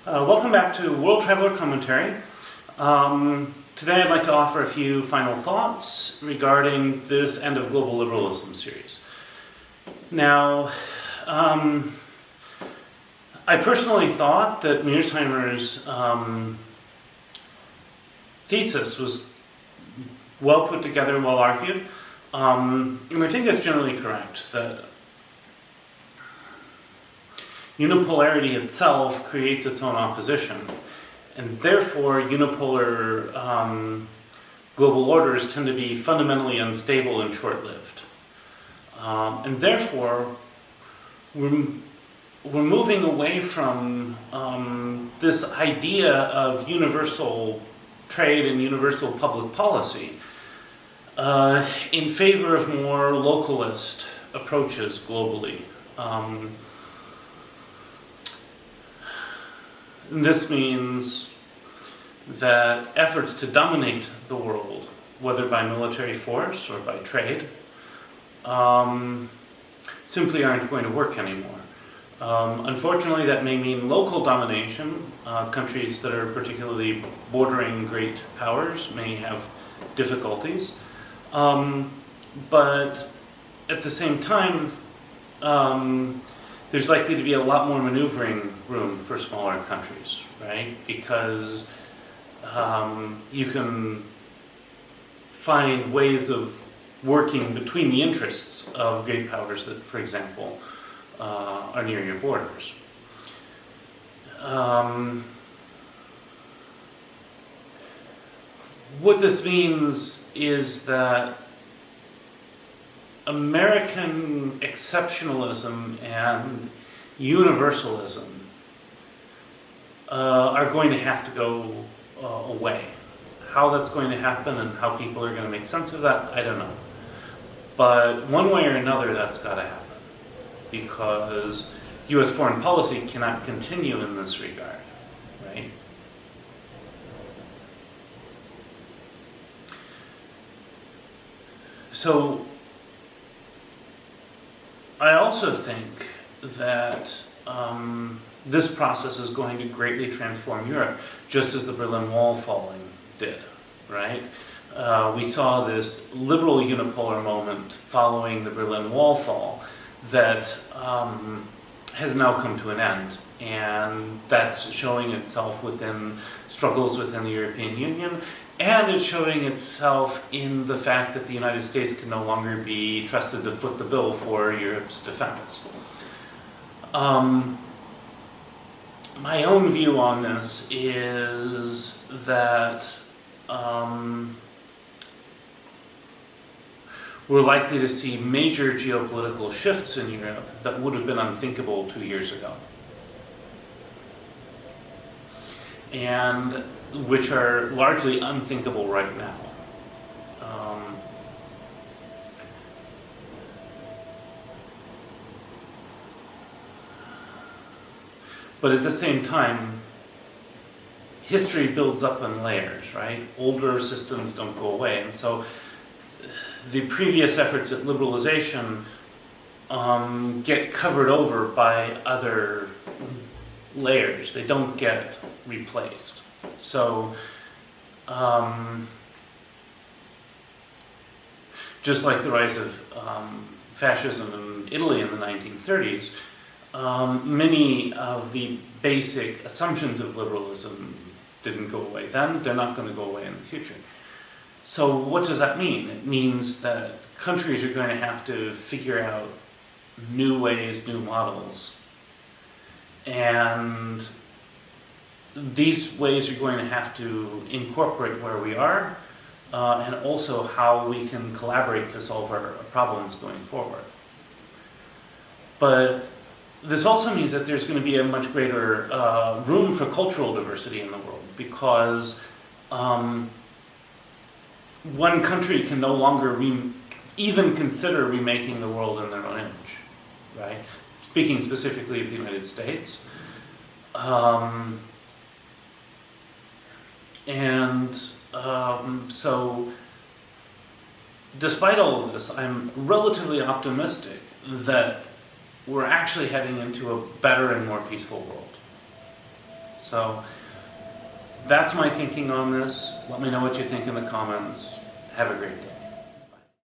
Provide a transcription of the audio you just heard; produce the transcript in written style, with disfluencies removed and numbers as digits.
Welcome back to World Traveler Commentary. Today I'd like to offer a few final thoughts regarding this End of Global Liberalism series. Now, I personally thought that Mearsheimer's thesis was well put together, well argued, and I think that's generally correct, that unipolarity itself creates its own opposition, and therefore unipolar global orders tend to be fundamentally unstable and short-lived. And therefore, we're moving away from this idea of universal trade and universal public policy in favor of more localist approaches globally. This means that efforts to dominate the world, whether by military force or by trade, simply aren't going to work anymore. Unfortunately, that may mean local domination. Countries that are particularly bordering great powers may have difficulties. But at the same time, there's likely to be a lot more maneuvering room for smaller countries, right? Because you can find ways of working between the interests of great powers that, for example, are near your borders. What this means is that American exceptionalism and universalism are going to have to go away. How that's going to happen and how people are going to make sense of that, I don't know. But one way or another, that's got to happen, because U.S. foreign policy cannot continue in this regard, right? So I also think that this process is going to greatly transform Europe, just as the Berlin Wall falling did, right? We saw this liberal unipolar moment following the Berlin Wall fall that has now come to an end, and that's showing itself within struggles within the European Union, and it's showing itself in the fact that the United States can no longer be trusted to foot the bill for Europe's defense. My own view on this is that we're likely to see major geopolitical shifts in Europe that would have been unthinkable 2 years ago, and which are largely unthinkable right now. But at the same time, history builds up in layers, right? Older systems don't go away, and so the previous efforts at liberalization get covered over by other layers. They don't get replaced. So, just like the rise of fascism in Italy in the 1930s, many of the basic assumptions of liberalism didn't go away then. They're not going to go away in the future. So what does that mean? It means that countries are going to have to figure out new ways, new models, and these ways are going to have to incorporate where we are and also how we can collaborate to solve our problems going forward. But this also means that there's going to be a much greater room for cultural diversity in the world, because one country can no longer even consider remaking the world in their own image, right? Speaking specifically of the United States. So despite all of this, I'm relatively optimistic that we're actually heading into a better and more peaceful world. So that's my thinking on this. Let me know what you think in the comments. Have a great day.